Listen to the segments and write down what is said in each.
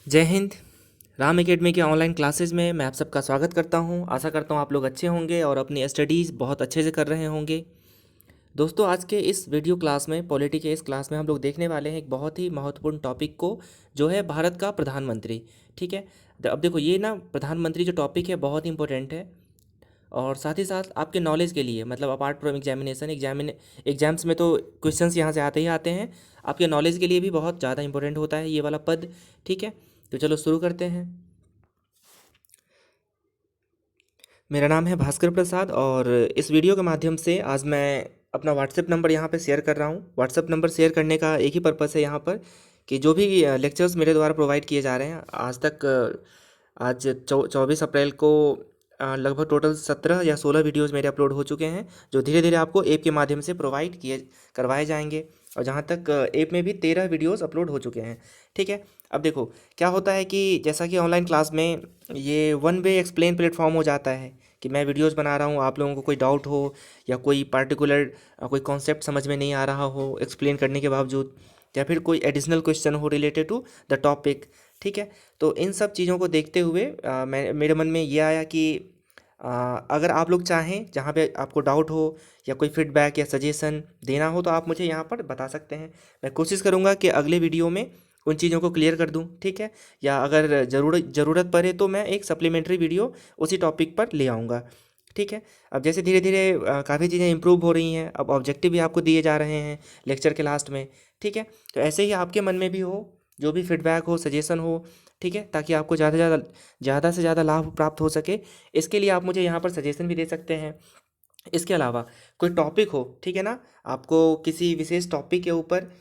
जय हिंद। राम एकेडमी के online classes में मैं आप सबका स्वागत करता हूं। आशा करता हूं आप लोग अच्छे होंगे और अपनी स्टडीज़ बहुत अच्छे से कर रहे होंगे। दोस्तों, आज के इस वीडियो क्लास में, पॉलिटी के इस क्लास में हम लोग देखने वाले हैं एक बहुत ही महत्वपूर्ण टॉपिक को, जो है भारत का प्रधानमंत्री। ठीक है। अब देखो, ये ना प्रधानमंत्री जो टॉपिक है बहुत ही इंपॉर्टेंट है और साथ ही साथ आपके नॉलेज के लिए, मतलब अपार्ट फ्रॉम एग्जाम्स में तो क्वेश्चंस यहाँ से आते ही आते हैं, आपके नॉलेज के लिए भी बहुत ज़्यादा इंपॉर्टेंट होता है ये वाला पद। ठीक है, तो चलो शुरू करते हैं। मेरा नाम है भास्कर प्रसाद और इस वीडियो के माध्यम से आज मैं अपना व्हाट्सएप नंबर यहाँ पे शेयर कर रहा हूँ। व्हाट्सएप नंबर शेयर करने का एक ही पर्पस है यहाँ पर, कि जो भी लेक्चर्स मेरे द्वारा प्रोवाइड किए जा रहे हैं आज तक, आज 24 अप्रैल को लगभग टोटल 17 या 16 वीडियोज़ मेरे अपलोड हो चुके हैं, जो धीरे धीरे आपको ऐप के माध्यम से प्रोवाइड किए करवाए जाएंगे। और जहाँ तक ऐप में भी 13 वीडियोज़ अपलोड हो चुके हैं। ठीक है। अब देखो, क्या होता है कि जैसा कि ऑनलाइन क्लास में ये वन वे एक्सप्लेन प्लेटफॉर्म हो जाता है, कि मैं वीडियोस बना रहा हूँ, आप लोगों को कोई डाउट हो या कोई पार्टिकुलर कोई कॉन्सेप्ट समझ में नहीं आ रहा हो एक्सप्लेन करने के बावजूद, या फिर कोई एडिशनल क्वेश्चन हो रिलेटेड टू द टॉपिक। ठीक है। तो इन सब चीज़ों को देखते हुए मैं मेरे मन में ये आया कि अगर आप लोग चाहें, जहाँ पे आपको डाउट हो या कोई फीडबैक या सजेशन देना हो, तो आप मुझे यहाँ पर बता सकते हैं। मैं कोशिश करूँगा कि अगले वीडियो में उन चीज़ों को क्लियर कर दूँ। ठीक है। या अगर ज़रूरत पड़े तो मैं एक सप्लीमेंट्री वीडियो उसी टॉपिक पर ले आऊँगा। ठीक है। अब जैसे धीरे धीरे काफ़ी चीज़ें इंप्रूव हो रही हैं, अब ऑब्जेक्टिव भी आपको दिए जा रहे हैं लेक्चर के लास्ट में। ठीक है। तो ऐसे ही आपके मन में भी हो, जो भी फीडबैक हो, सजेशन हो। ठीक है, ताकि आपको ज़्यादा से ज़्यादा लाभ प्राप्त हो सके, इसके लिए आप मुझे यहाँ पर सजेशन भी दे सकते हैं। इसके अलावा कोई टॉपिक हो, ठीक है ना, आपको किसी विशेष टॉपिक के ऊपर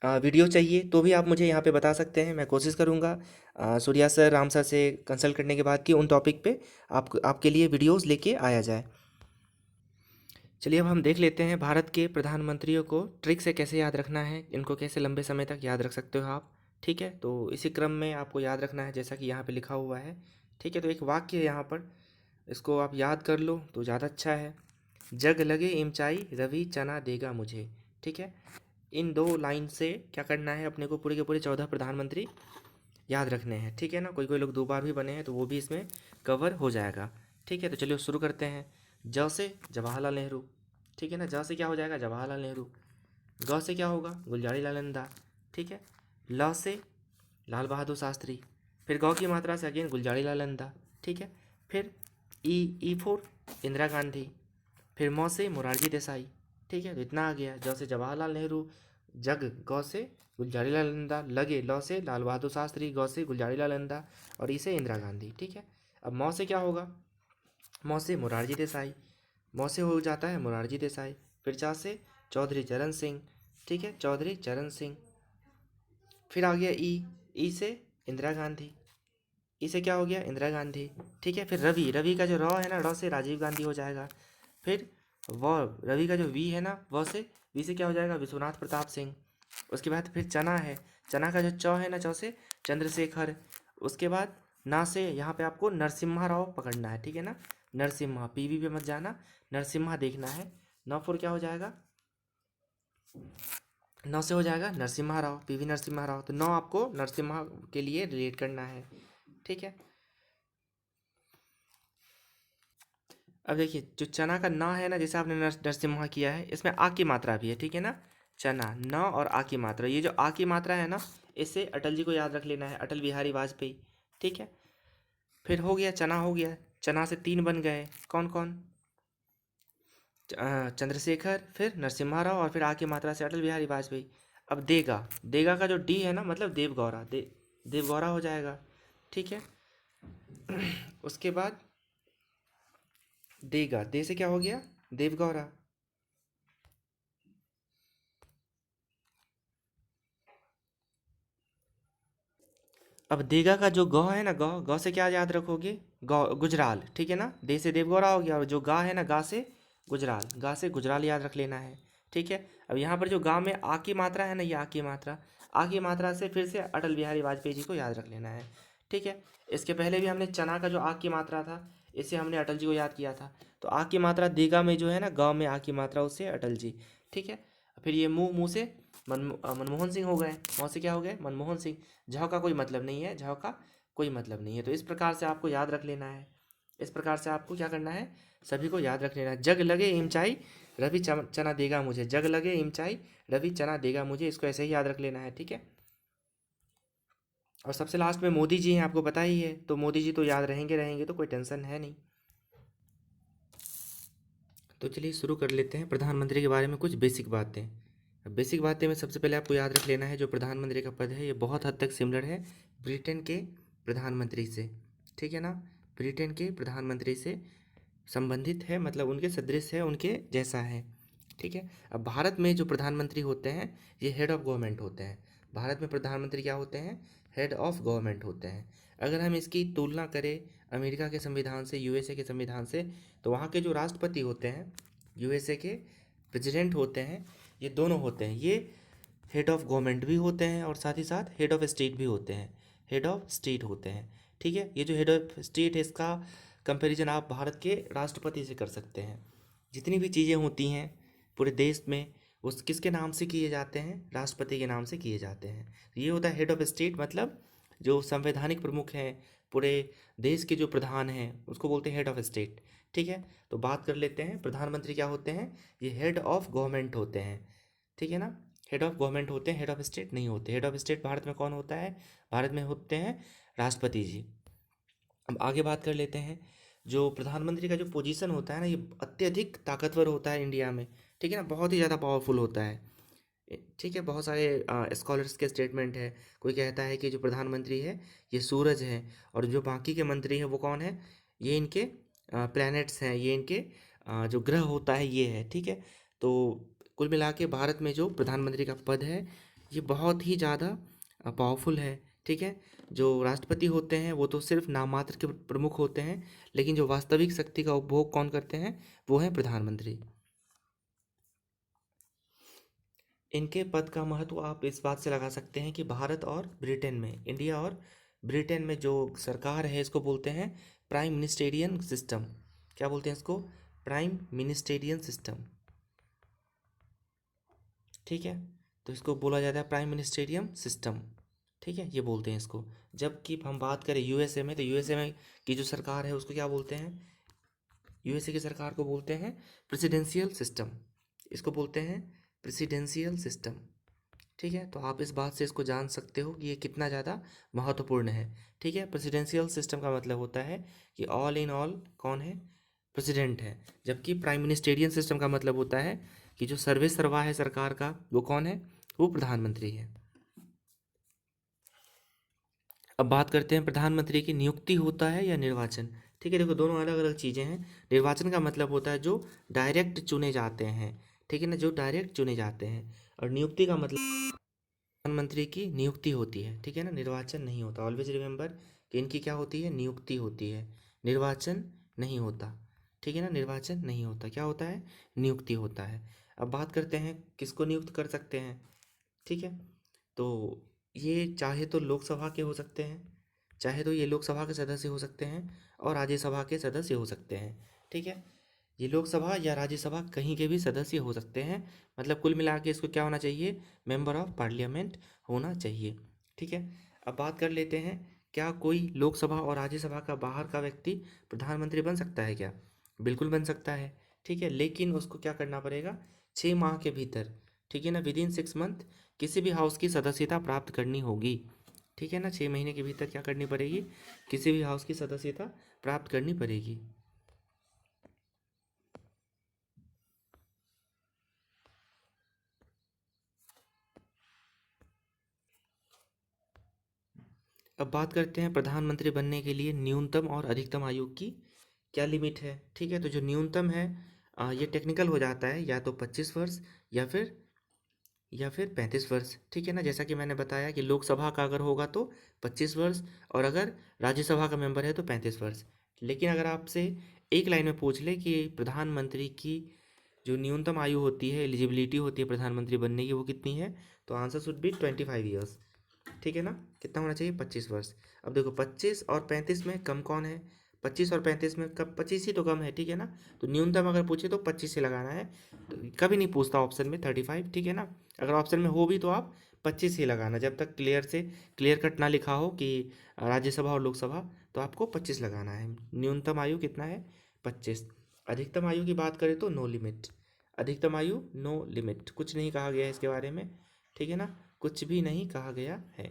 वीडियो चाहिए तो भी आप मुझे यहाँ पे बता सकते हैं। मैं कोशिश करूँगा सूर्या सर, राम सर से कंसल्ट करने के बाद कि उन टॉपिक पे आपके लिए वीडियोस लेके आया जाए। चलिए, अब हम देख लेते हैं भारत के प्रधानमंत्रियों को ट्रिक से कैसे याद रखना है, इनको कैसे लंबे समय तक याद रख सकते हो आप। ठीक है, तो इसी क्रम में आपको याद रखना है जैसा कि यहाँ पे लिखा हुआ है। ठीक है, तो एक वाक्य है यहाँ पर, इसको आप याद कर लो तो ज़्यादा अच्छा है। जग लगे इमचाई, रवि चना देगा मुझे। ठीक है, इन दो लाइन से क्या करना है, अपने को पूरे के पूरे 14 प्रधानमंत्री याद रखने हैं। ठीक है ना, कोई कोई लोग 2 बार भी बने हैं तो वो भी इसमें कवर हो जाएगा। ठीक है, तो चलिए शुरू करते हैं। ज से जवाहरलाल नेहरू। ठीक है ना, ज से क्या हो जाएगा, जवाहरलाल नेहरू। ग से क्या होगा, गुलजारी लाल नंदा। ठीक है। ल से लाल बहादुर शास्त्री। फिर गौ की मात्रा से अगेन गुलजारी लाल नंदा। ठीक है। फिर ई फोर इंदिरा गांधी। फिर मौ से मोरारजी देसाई। ठीक है, तो इतना आ गया। ज से जवाहरलाल नेहरू, जग गौ से गुलजारी लाल नंदा, लगे लौ से लाल बहादुर शास्त्री, गौ से गुलजारी लाल नंदा और ई से इंदिरा गांधी। ठीक है। अब मौ से क्या होगा, मौ से मोरारजी देसाई। मौ से हो जाता है मोरारजी देसाई। फिर चा से चौधरी चरण सिंह। ठीक है, चौधरी चरण सिंह। फिर आ गया ई से इंदिरा गांधी। ई से क्या हो गया, इंदिरा गांधी। ठीक है। फिर रवि, रवि का जो र है ना, र से राजीव गांधी हो जाएगा। फिर व, रवि का जो वी है ना, व से, वी से क्या हो जाएगा, विश्वनाथ प्रताप सिंह। उसके बाद फिर चना है, चना का जो च है ना, च से चंद्रशेखर। उसके बाद ना से यहाँ पे आपको नरसिम्हा राव पकड़ना है। ठीक है ना, नरसिम्हा, पीवी पे मत जाना, नरसिम्हा देखना है। नौ फोर क्या हो जाएगा, नौ से हो जाएगा नरसिम्हा राव, पीवी नरसिम्हा राव। तो नौ आपको नरसिम्हा के लिए रिलेट करना है। ठीक है। अब देखिए, जो चना का ना है ना, जैसे आपने नरसिम्हा किया है, इसमें आ की मात्रा भी है। ठीक है ना, चना, न और आ की मात्रा, ये जो आ की मात्रा है ना, इससे अटल जी को याद रख लेना है, अटल बिहारी वाजपेयी। ठीक है। फिर हो गया, चना हो गया। चना से 3 बन गए, कौन कौन, चंद्रशेखर, फिर नरसिम्हा राव और फिर आ की मात्रा से अटल बिहारी वाजपेयी। अब देगा, देगा का जो डी है ना, मतलब देवगौरा, देवगौरा हो जाएगा। ठीक है। उसके बाद देगा, दे से क्या हो गया, देवगौरा। अब देगा का जो ग है ना, ग, ग से क्या याद रखोगे, गौ, गुजराल। ठीक है ना, दे से देवगौरा हो गया, और जो गा है ना, गा से गुजराल, गा से गुजराल याद रख लेना है। ठीक है। अब यहाँ पर जो गा में आ की मात्रा है ना, ये आ की मात्रा, आ की मात्रा से फिर से अटल बिहारी वाजपेयी जी को याद रख लेना है। ठीक है। इसके पहले भी हमने चना का जो आ की मात्रा था, इससे हमने अटल जी को याद किया था। तो आ की मात्रा देगा में जो है ना, ग में आ की मात्रा, उससे अटल जी। ठीक है। फिर ये मुँह, मुँह से मनमोहन सिंह हो गए, मौ से क्या हो गए, मनमोहन सिंह। झ का कोई मतलब नहीं है, झ का कोई मतलब नहीं है। तो इस प्रकार से आपको याद रख लेना है, इस प्रकार से आपको क्या करना है, सभी को याद रख लेना है। जग लगे इमचाई रवि चना देगा मुझे, जग लगे इमचाई रवि चना देगा मुझे, इसको ऐसे ही याद रख लेना है, ठीक है। और सबसे लास्ट में मोदी जी हैं, आपको पता ही है, तो मोदी जी तो याद रहेंगे रहेंगे, तो कोई टेंशन है नहीं। तो चलिए शुरू कर लेते हैं प्रधानमंत्री के बारे में कुछ बेसिक बातें। बेसिक बातें में सबसे पहले आपको याद रख लेना है, जो प्रधानमंत्री का पद है ये बहुत हद तक सिमिलर है ब्रिटेन के प्रधानमंत्री से, ठीक है ना। ब्रिटेन के प्रधानमंत्री से संबंधित है, मतलब उनके सदृश है, उनके जैसा है, ठीक है। अब भारत में जो प्रधानमंत्री होते हैं ये हेड ऑफ गवर्नमेंट होते हैं। भारत में प्रधानमंत्री क्या होते हैं, हेड ऑफ गवर्नमेंट होते हैं। अगर हम इसकी तुलना करें अमेरिका के संविधान से, यूएसए के संविधान से, तो वहाँ के जो राष्ट्रपति होते हैं, यूएसए के प्रेसिडेंट होते हैं, ये दोनों होते हैं, ये हेड ऑफ गवर्नमेंट भी होते हैं और साथ ही साथ हेड ऑफ स्टेट भी होते हैं, हेड ऑफ स्टेट होते हैं, ठीक है। ये जो हेड ऑफ स्टेट है इसका कंपैरिजन आप भारत के राष्ट्रपति से कर सकते हैं। जितनी भी चीज़ें होती हैं पूरे देश में उस किसके नाम से किए जाते हैं, राष्ट्रपति के नाम से किए जाते हैं। ये होता है हेड ऑफ स्टेट, मतलब जो संवैधानिक प्रमुख हैं, पूरे देश के जो प्रधान हैं उसको बोलते हैं हेड ऑफ स्टेट, ठीक है। तो बात कर लेते हैं प्रधानमंत्री क्या होते हैं, ये हेड ऑफ गवर्नमेंट होते हैं, ठीक है ना। हेड ऑफ गवर्नमेंट होते हैं, हेड ऑफ स्टेट नहीं होते। हेड ऑफ स्टेट भारत में कौन होता है, भारत में होते हैं राष्ट्रपति जी। अब आगे बात कर लेते हैं, जो प्रधानमंत्री का जो पोजीशन होता है ना, ये अत्यधिक ताकतवर होता है इंडिया में, ठीक है ना, बहुत ही ज़्यादा पावरफुल होता है, ठीक है। बहुत सारे स्कॉलर्स के स्टेटमेंट है, कोई कहता है कि जो प्रधानमंत्री है ये सूरज है, और जो बाकी के मंत्री हैं वो कौन है, ये इनके प्लैनेट्स हैं, ये इनके जो ग्रह होता है ये है, ठीक है। तो कुल मिला के भारत में जो प्रधानमंत्री का पद है ये बहुत ही ज़्यादा पावरफुल है, ठीक है। जो राष्ट्रपति होते हैं वो तो सिर्फ नाममात्र के प्रमुख होते हैं, लेकिन जो वास्तविक शक्ति का उपभोग कौन करते हैं, वो है प्रधानमंत्री। इनके पद का महत्व आप इस बात से लगा सकते हैं कि भारत और ब्रिटेन में, इंडिया और ब्रिटेन में जो सरकार है इसको बोलते हैं प्राइम मिनिस्टेरियन सिस्टम। क्या बोलते हैं इसको, प्राइम मिनिस्टेरियन सिस्टम, ठीक है। तो इसको बोला जाता है प्राइम मिनिस्टेरियम सिस्टम, ठीक है, ये बोलते हैं इसको। जबकि हम बात करें यूएसए में, तो यूएसए में की जो सरकार है उसको क्या बोलते हैं, यूएसए की सरकार को बोलते हैं प्रेसिडेंशियल सिस्टम, इसको बोलते हैं प्रेसिडेंशियल सिस्टम, ठीक है। तो आप इस बात से इसको जान सकते हो कि ये कितना ज़्यादा महत्वपूर्ण है, ठीक है। प्रेसिडेंशियल सिस्टम का मतलब होता है कि ऑल इन ऑल कौन है, प्रेसिडेंट है। जबकि प्राइम मिनिस्टेरियन सिस्टम का मतलब होता है कि जो सर्वे सर्वा है सरकार का वो कौन है, वो प्रधानमंत्री है। अब बात करते हैं प्रधानमंत्री की नियुक्ति होता है या निर्वाचन, ठीक है। देखो दोनों अलग अलग चीज़ें हैं। निर्वाचन का मतलब होता है जो डायरेक्ट चुने जाते हैं, ठीक है ना, जो डायरेक्ट चुने जाते हैं। और नियुक्ति का मतलब प्रधानमंत्री की नियुक्ति होती है, ठीक है ना, निर्वाचन नहीं होता। ऑलवेज रिमेंबर कि इनकी क्या होती है, नियुक्ति होती है, निर्वाचन नहीं होता, ठीक है ना, निर्वाचन नहीं होता, क्या होता है, नियुक्ति होता है। अब बात करते हैं किसको नियुक्त कर सकते हैं, ठीक है। तो ये चाहे तो लोकसभा के हो सकते हैं, चाहे तो ये लोकसभा के सदस्य हो सकते हैं और राज्यसभा के सदस्य हो सकते हैं, ठीक है। ये लोकसभा या राज्यसभा कहीं के भी सदस्य हो सकते हैं, मतलब कुल मिला के इसको क्या होना चाहिए, मेंबर ऑफ पार्लियामेंट होना चाहिए, ठीक है। अब बात कर लेते हैं, क्या कोई लोकसभा और राज्यसभा का बाहर का व्यक्ति प्रधानमंत्री बन सकता है क्या, बिल्कुल बन सकता है, ठीक है। लेकिन उसको क्या करना पड़ेगा, 6 माह के भीतर, ठीक है ना, विद इन 6 मंथ किसी भी हाउस की सदस्यता प्राप्त करनी होगी, ठीक है ना। 6 महीने के भीतर क्या करनी पड़ेगी, किसी भी हाउस की सदस्यता प्राप्त करनी पड़ेगी। अब बात करते हैं प्रधानमंत्री बनने के लिए न्यूनतम और अधिकतम आयु की क्या लिमिट है, ठीक है। तो जो न्यूनतम है ये टेक्निकल हो जाता है, या तो 25 वर्ष या फिर 35 वर्ष, ठीक है ना। जैसा कि मैंने बताया कि लोकसभा का अगर होगा तो 25 वर्ष, और अगर राज्यसभा का मेंबर है तो 35 वर्ष। लेकिन अगर आपसे एक लाइन में पूछ ले कि प्रधानमंत्री की जो न्यूनतम आयु होती है, एलिजिबिलिटी होती है प्रधानमंत्री बनने की, वो कितनी है, तो आंसर शुड बी 25 ईयर्स, ठीक है ना। कितना होना चाहिए, 25 वर्ष। अब देखो 25 और 35 में कम कौन है, 25 और 35 में कब, 25 ही तो कम है, ठीक है ना। तो न्यूनतम अगर पूछे तो 25 से लगाना है, तो कभी नहीं पूछता ऑप्शन में 35, ठीक है ना। अगर ऑप्शन में हो भी तो आप 25 ही लगाना, जब तक क्लियर कट ना लिखा हो कि राज्यसभा और लोकसभा, तो आपको 25 लगाना है। न्यूनतम आयु कितना है? 25। अधिकतम आयु की बात करें तो नो लिमिट, अधिकतम आयु नो लिमिट, कुछ नहीं कहा गया है इसके बारे में, ठीक है ना, कुछ भी नहीं कहा गया है।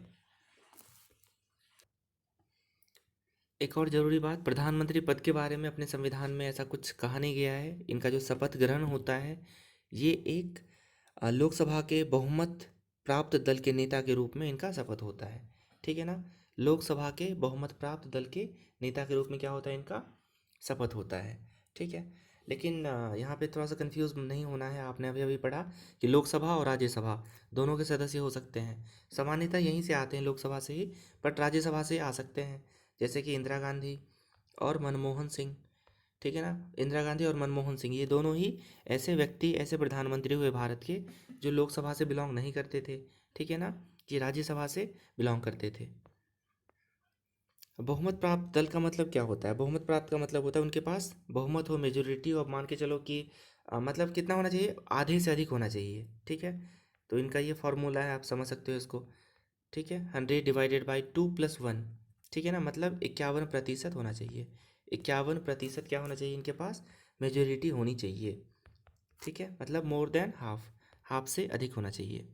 एक और ज़रूरी बात, प्रधानमंत्री पद के बारे में अपने संविधान में ऐसा कुछ कहा नहीं गया है। इनका जो शपथ ग्रहण होता है ये एक लोकसभा के बहुमत प्राप्त दल के नेता के रूप में इनका शपथ होता है, ठीक है ना। लोकसभा के बहुमत प्राप्त दल के नेता के रूप में क्या होता है? इनका शपथ होता है, ठीक है। लेकिन यहाँ पे थोड़ा सा कंफ्यूज नहीं होना है। आपने अभी अभी पढ़ा कि लोकसभा और राज्यसभा दोनों के सदस्य हो सकते हैं। सामान्यतः यहीं से आते हैं, लोकसभा से ही, बट राज्यसभा से आ सकते हैं, जैसे कि इंदिरा गांधी और मनमोहन सिंह, ठीक है ना। इंदिरा गांधी और मनमोहन सिंह ये दोनों ही ऐसे व्यक्ति, ऐसे प्रधानमंत्री हुए भारत के जो लोकसभा से बिलोंग नहीं करते थे, ठीक है ना, कि राज्यसभा से बिलोंग करते थे। बहुमत प्राप्त दल का मतलब क्या होता है? बहुमत प्राप्त का मतलब होता है उनके पास बहुमत हो, मेजोरिटी हो। अब मान के चलो कि मतलब कितना होना चाहिए? आधे से अधिक होना चाहिए, ठीक है। तो इनका ये फॉर्मूला है, आप समझ सकते हो इसको, ठीक है। 100 डिवाइडेड बाई 2+1, ठीक है ना, मतलब 51% होना चाहिए। 51% क्या होना चाहिए इनके पास? मेजोरिटी होनी चाहिए, ठीक है, मतलब मोर देन हाफ, हाफ से अधिक होना चाहिए।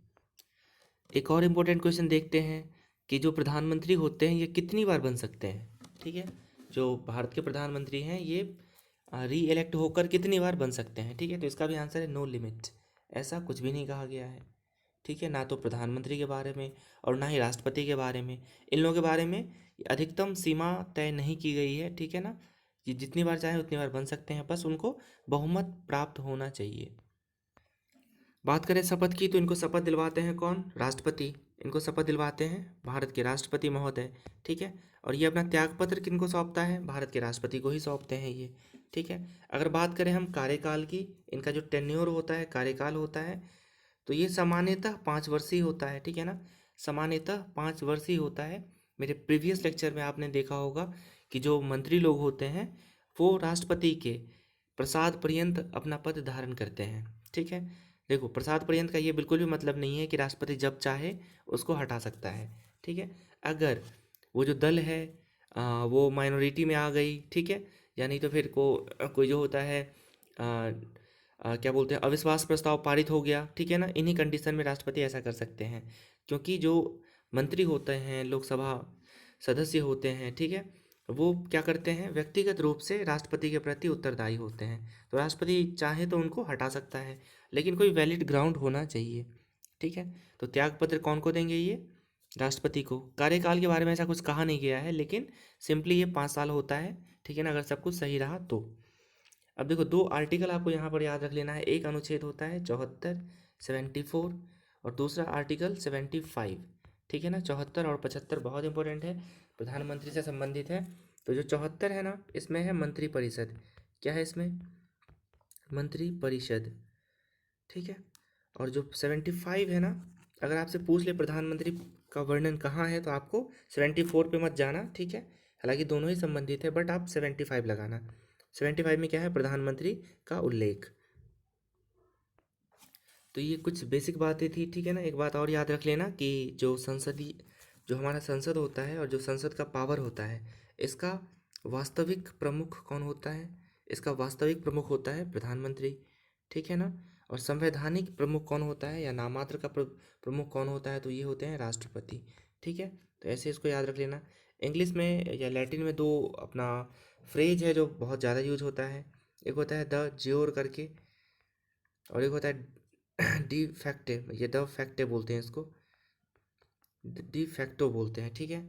एक और इम्पोर्टेंट क्वेश्चन देखते हैं कि जो प्रधानमंत्री होते हैं ये कितनी बार बन सकते हैं, ठीक है। जो भारत के प्रधानमंत्री हैं ये री इलेक्ट होकर कितनी बार बन सकते हैं, ठीक है। तो इसका भी आंसर है नो लिमिट, ऐसा कुछ भी नहीं कहा गया है, ठीक है। ना तो प्रधानमंत्री के बारे में और ना ही राष्ट्रपति के बारे में, इन लोगों के बारे में अधिकतम सीमा तय नहीं की गई है, ठीक है ना। ये जितनी बार चाहे उतनी बार बन सकते हैं, बस उनको बहुमत प्राप्त होना चाहिए। बात करें शपथ की, तो इनको शपथ दिलवाते हैं कौन? राष्ट्रपति। इनको शपथ दिलवाते हैं भारत के राष्ट्रपति महोदय, ठीक है। और ये अपना त्यागपत्र किनको सौंपता है? भारत के राष्ट्रपति को ही सौंपते हैं ये, ठीक है। अगर बात करें हम कार्यकाल की, इनका जो टेन्योर होता है, कार्यकाल होता है, तो ये सामान्यतः 5 वर्षीय होता है, ठीक है ना, सामान्यतः 5 वर्षीय होता है। मेरे प्रीवियस लेक्चर में आपने देखा होगा कि जो मंत्री लोग होते हैं वो राष्ट्रपति के प्रसाद पर्यंत अपना पद धारण करते हैं, ठीक है। देखो, प्रसाद पर्यंत का ये बिल्कुल भी मतलब नहीं है कि राष्ट्रपति जब चाहे उसको हटा सकता है, ठीक है। अगर वो जो दल है वो माइनॉरिटी में आ गई, ठीक है, या नहीं तो फिर कोई जो होता है क्या बोलते हैं, अविश्वास प्रस्ताव पारित हो गया, ठीक है ना, इन्हीं कंडीशन में राष्ट्रपति ऐसा कर सकते हैं। क्योंकि जो मंत्री होते हैं, लोकसभा सदस्य होते हैं, ठीक है, वो क्या करते हैं? व्यक्तिगत रूप से राष्ट्रपति के प्रति उत्तरदायी होते हैं। तो राष्ट्रपति चाहे तो उनको हटा सकता है, लेकिन कोई वैलिड ग्राउंड होना चाहिए, ठीक है। तो त्यागपत्र कौन को देंगे? ये राष्ट्रपति को। कार्यकाल के बारे में ऐसा कुछ कहा नहीं गया है, लेकिन सिंपली ये 5 साल होता है, ठीक है ना, अगर सब कुछ सही रहा तो। अब देखो, 2 आर्टिकल आपको यहाँ पर याद रख लेना है। एक अनुच्छेद होता है 74, 74, और दूसरा आर्टिकल 75, ठीक है ना। 74 और 75 बहुत इंपॉर्टेंट है, प्रधानमंत्री से संबंधित है। तो जो 74 है ना, इसमें है मंत्रिपरिषद। क्या है इसमें? मंत्रिपरिषद, ठीक है। और जो 75 है ना, अगर आपसे पूछ ले प्रधानमंत्री का वर्णन कहाँ है, तो आपको 74 पे मत जाना, ठीक है। हालांकि दोनों ही संबंधित है, बट आप 75 लगाना। 75 में क्या है? प्रधानमंत्री का उल्लेख। तो ये कुछ बेसिक बातें थी, ठीक है ना। एक बात और याद रख लेना कि जो हमारा संसद होता है और जो संसद का पावर होता है, इसका वास्तविक प्रमुख कौन होता है? इसका वास्तविक प्रमुख होता है प्रधानमंत्री, ठीक है ना। और संवैधानिक प्रमुख कौन होता है, या नामात्र का प्रमुख कौन होता है? तो ये होते हैं राष्ट्रपति, ठीक है। तो ऐसे इसको याद रख लेना। इंग्लिश में या लैटिन में दो अपना फ्रेज है जो बहुत ज़्यादा यूज होता है। एक होता है द ज्योर करके, और एक होता है डी फैक्टे, ये द फैक्टे बोलते हैं इसको, डी फैक्टो बोलते हैं, ठीक है।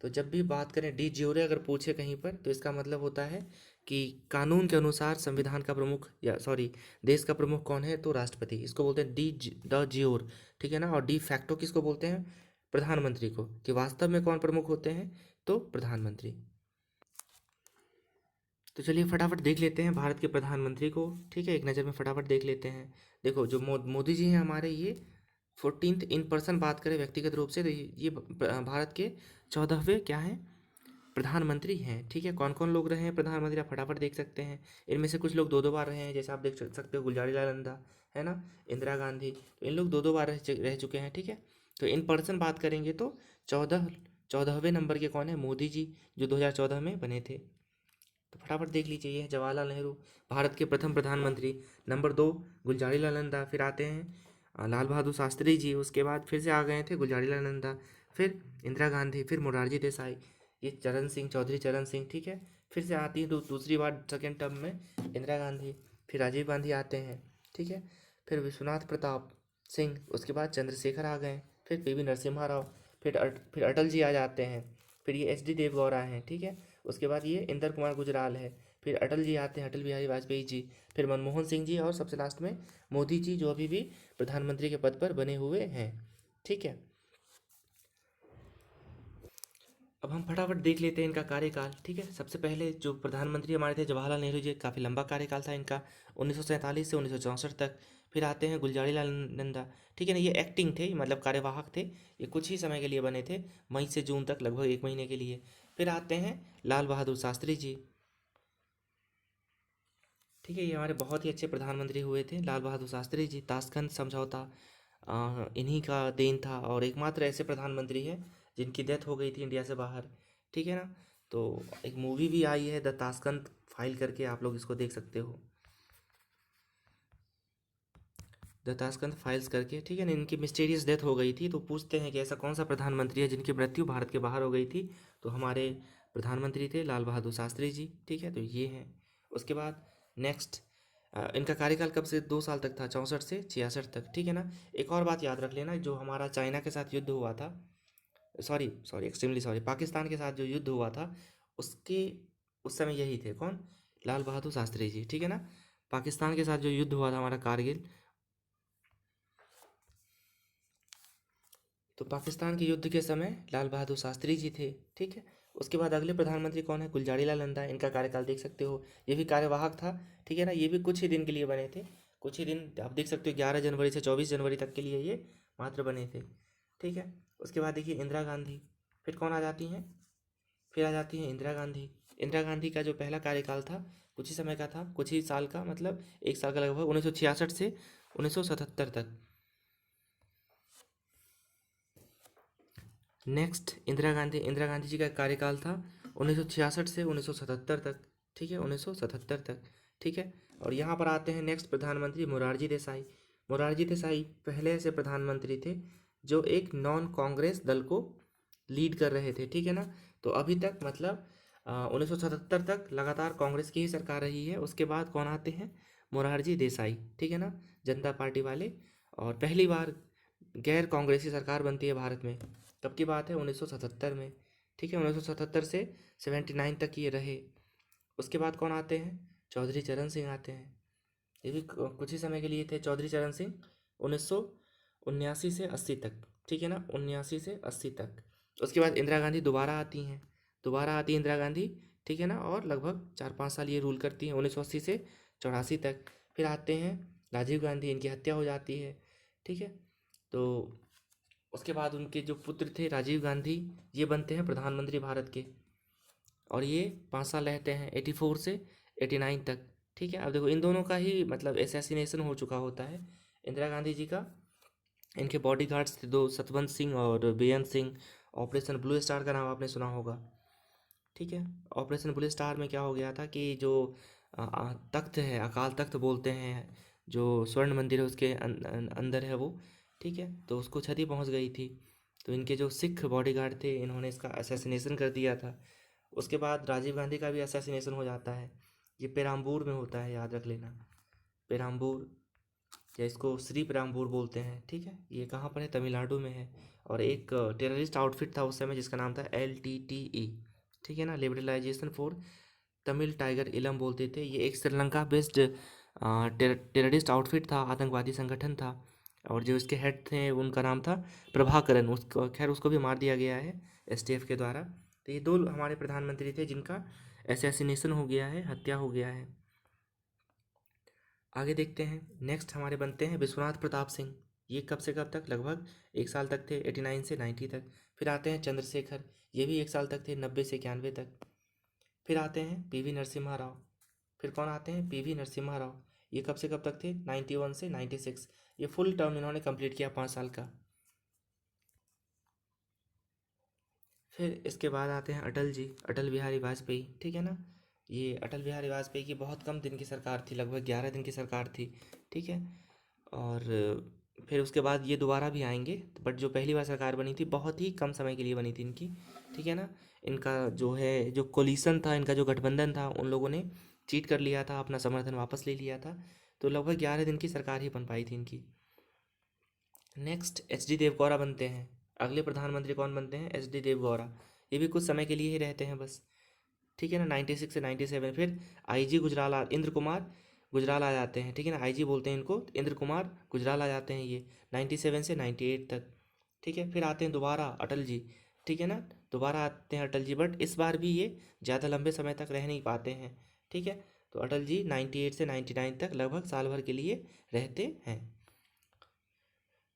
तो जब भी बात करें डी ज्योरे अगर पूछे कहीं पर, तो इसका मतलब होता है कि कानून के अनुसार संविधान का प्रमुख, या सॉरी, देश का प्रमुख कौन है? तो राष्ट्रपति, इसको बोलते हैं द ज्योर, ठीक है ना। और डी फैक्टो किसको बोलते हैं? प्रधानमंत्री को। कि वास्तव में कौन प्रमुख होते हैं? तो प्रधानमंत्री। तो चलिए फटाफट देख लेते हैं भारत के प्रधानमंत्री को, ठीक है, एक नज़र में फटाफट देख लेते हैं। देखो, जो मोदी जी हैं हमारे, ये 14th इन पर्सन बात करें व्यक्तिगत रूप से, तो ये भारत के 14वें क्या हैं? प्रधानमंत्री हैं, ठीक है। कौन कौन लोग रहे हैं प्रधानमंत्री, आप फटाफट देख सकते हैं। इनमें से कुछ लोग 2 2 बार रहे हैं, जैसे आप देख सकते हो गुलजारी लाल नंदा है ना, इंदिरा गांधी, तो इन लोग दो दो बार रह चुके हैं, ठीक है। तो इन पर्सन बात करेंगे तो 14वें नंबर के कौन है, मोदी जी, जो 2014 में बने थे। तो फटाफट देख लीजिए, ये है जवाहरलाल नेहरू, भारत के प्रथम प्रधानमंत्री। नंबर 2 गुलजारी लाल नंदा, फिर आते हैं लाल बहादुर शास्त्री जी, उसके बाद फिर से आ गए थे गुलजारी लाल नंदा, फिर इंदिरा गांधी, फिर मोरारजी देसाई, ये चरण सिंह, चौधरी चरण सिंह, ठीक है। फिर से आती है दूसरी बार सेकेंड टर्म में इंदिरा गांधी, फिर राजीव गांधी आते हैं, ठीक है। फिर विश्वनाथ प्रताप सिंह, उसके बाद चंद्रशेखर आ गए, फिर पीवी नरसिम्हा राव, फिर अटल जी आ जाते हैं, फिर ये एच डी देवगौड़ा हैं, ठीक है। उसके बाद ये इंदर कुमार गुजराल है, फिर अटल जी आते हैं, अटल बिहारी वाजपेयी जी, फिर मनमोहन सिंह जी, और सबसे लास्ट में मोदी जी, जो अभी भी प्रधानमंत्री के पद पर बने हुए हैं, ठीक है। अब हम फटाफट देख लेते हैं इनका कार्यकाल, ठीक है। सबसे पहले जो प्रधानमंत्री हमारे थे जवाहरलाल नेहरू जी, काफ़ी लंबा कार्यकाल था इनका, 1947 से 1964 तक। फिर आते हैं गुलजारी लाल नंदा, ठीक है ना, ये एक्टिंग थे, मतलब कार्यवाहक थे, ये कुछ ही समय के लिए बने थे, मई से जून तक, लगभग एक महीने के लिए। फिर आते हैं लाल बहादुर शास्त्री जी, ठीक है, ये हमारे बहुत ही अच्छे प्रधानमंत्री हुए थे लाल बहादुर शास्त्री जी। ताशकंद समझौता इन्हीं का देन था, और एकमात्र ऐसे प्रधानमंत्री हैं जिनकी डेथ हो गई थी इंडिया से बाहर, ठीक है ना। तो एक मूवी भी आई है द ताशकंद फाइल करके, आप लोग इसको देख सकते हो, द ताशकंद फाइल्स करके, ठीक है ना। इनकी मिस्टीरियस डेथ हो गई थी, तो पूछते हैं कि ऐसा कौन सा प्रधानमंत्री है जिनकी मृत्यु भारत के बाहर हो गई थी, तो हमारे प्रधानमंत्री थे लाल बहादुर शास्त्री जी, ठीक है, तो ये हैं। उसके बाद नेक्स्ट, इनका कार्यकाल कब से 2 साल तक था, 64 से 66 तक, ठीक है ना। एक और बात याद रख लेना, जो हमारा चाइना के साथ युद्ध हुआ था, sorry sorry extremely sorry, Pakistan के साथ जो युद्ध हुआ था, उसके उस समय यही थे कौन, लाल बहादुर शास्त्री जी, ठीक है ना। पाकिस्तान के साथ जो युद्ध हुआ था हमारा कारगिल, तो पाकिस्तान के युद्ध के समय लाल बहादुर शास्त्री जी थे, ठीक है। उसके बाद अगले प्रधानमंत्री कौन है, गुलजारी लाल नंदा, इनका कार्यकाल देख सकते हो, ये भी कार्यवाहक था, ठीक है ना। ये भी कुछ ही दिन के लिए बने थे, कुछ ही दिन, आप देख सकते हो 11 जनवरी से 24 जनवरी तक के लिए ये मात्र बने थे, ठीक है। उसके बाद देखिए इंदिरा गांधी, फिर कौन आ जाती हैं, फिर आ जाती हैं इंदिरा गांधी। इंदिरा गांधी का जो पहला कार्यकाल था कुछ ही समय का था, कुछ ही साल का, मतलब एक साल का, लगभग 1966 से 1977 तक। नेक्स्ट इंदिरा गांधी जी का कार्यकाल था 1966 से 1977 तक, ठीक है, 1977 तक, ठीक है। और यहाँ पर आते हैं नेक्स्ट प्रधानमंत्री मोरारजी देसाई। मोरारजी देसाई पहले ऐसे प्रधानमंत्री थे जो एक नॉन कांग्रेस दल को लीड कर रहे थे, ठीक है ना। तो अभी तक, मतलब 1977 तक लगातार कांग्रेस की ही सरकार रही है। उसके बाद कौन आते हैं, मोरारजी देसाई, ठीक है ना, जनता पार्टी वाले, और पहली बार गैर कांग्रेसी सरकार बनती है भारत में। कब की बात है, 1977 में, ठीक है, 1977 से 79 तक ये रहे। उसके बाद कौन आते हैं, चौधरी चरण सिंह आते हैं, ये भी कुछ ही समय के लिए थे चौधरी चरण सिंह, 1979 से 80 तक, ठीक है ना, 79 से 80 तक। उसके बाद इंदिरा गांधी दोबारा आती हैं, दोबारा आती है इंदिरा गांधी, ठीक है ना, और लगभग 4-5 साल ये रूल करती हैं, 1980 से 84 तक। फिर आते हैं राजीव गांधी, इनकी हत्या हो जाती है, ठीक है। तो उसके बाद उनके जो पुत्र थे राजीव गांधी, ये बनते हैं प्रधानमंत्री भारत के, और ये 5 साल रहते हैं, 84 से 89 तक, ठीक है। अब देखो इन दोनों का ही मतलब एसेसिनेशन हो चुका होता है, इंदिरा गांधी जी का। इनके बॉडीगार्ड्स थे दो, सतवंत सिंह और बेअंत सिंह। ऑपरेशन ब्लू स्टार का नाम आपने सुना होगा, ठीक है। ऑपरेशन ब्लू स्टार में क्या हो गया था कि जो तख्त है, अकाल तख्त बोलते हैं, जो स्वर्ण मंदिर है उसके अंदर है वो, ठीक है, तो उसको क्षति पहुंच गई थी। तो इनके जो सिख बॉडीगार्ड थे, इन्होंने इसका असैसिनेशन कर दिया था। उसके बाद राजीव गांधी का भी असैसिनेशन हो जाता है, ये पेराम्बूर में होता है, याद रख लेना, पेराम्बूर, या इसको श्री पेराम्बूर बोलते हैं, ठीक है। ये कहाँ पर है, तमिलनाडु में है। और एक टेररिस्ट आउटफिट था उस समय जिसका नाम था LTTE, ठीक है ना, लिबरलाइजेशन फॉर तमिल टाइगर इलम बोलते थे। ये एक श्रीलंका बेस्ड टेररिस्ट आउटफिट था, आतंकवादी संगठन था, और जो इसके हेड थे उनका नाम था प्रभाकरन, उसको खैर उसको भी मार दिया गया है STF के द्वारा। तो ये दो हमारे प्रधानमंत्री थे जिनका असैसिनेशन हो गया है, हत्या हो गया है। आगे देखते हैं, नेक्स्ट हमारे बनते हैं विश्वनाथ प्रताप सिंह। ये कब से कब तक, लगभग एक साल तक थे, 89 से 90 तक। फिर आते हैं चंद्रशेखर, ये भी एक साल तक थे, 90 से 91 तक। फिर आते हैं PV नरसिम्हा राव। फिर कौन आते हैं, PV नरसिम्हा राव, ये कब से कब तक थे, 91 से 96। ये फुल टर्म इन्होंने कंप्लीट किया 5 साल का। फिर इसके बाद आते हैं अटल जी, अटल बिहारी वाजपेयी, ठीक है ना। ये अटल बिहारी वाजपेयी की बहुत कम दिन की सरकार थी, लगभग 11 दिन की सरकार थी, ठीक है। और फिर उसके बाद ये दोबारा भी आएंगे, बट जो पहली बार सरकार बनी थी बहुत ही कम समय के लिए बनी थी इनकी, ठीक है ना। इनका जो है जो कोलिशन था, इनका जो गठबंधन था, उन लोगों ने चीट कर लिया था, अपना समर्थन वापस ले लिया था, तो लगभग 11 दिन की सरकार ही बन पाई थी इनकी। नेक्स्ट एच डी देवगौड़ा बनते हैं, अगले प्रधानमंत्री कौन बनते हैं, एच डी देवगौड़ा। ये भी कुछ समय के लिए ही रहते हैं बस, ठीक है ना, 96 से 97। फिर आईजी गुजराल इंद्र कुमार गुजराल आ जाते हैं, ठीक है ना, आईजी बोलते हैं इनको, इंद्र कुमार गुजराल आ जाते हैं ये 97 से 98 तक, ठीक है। फिर आते हैं दोबारा अटल जी, ठीक है ना, दोबारा आते हैं अटल जी, बट इस बार भी ये ज़्यादा लंबे समय तक रह नहीं पाते हैं, ठीक है। तो अटल जी 98 से 99 तक लगभग साल भर के लिए रहते हैं।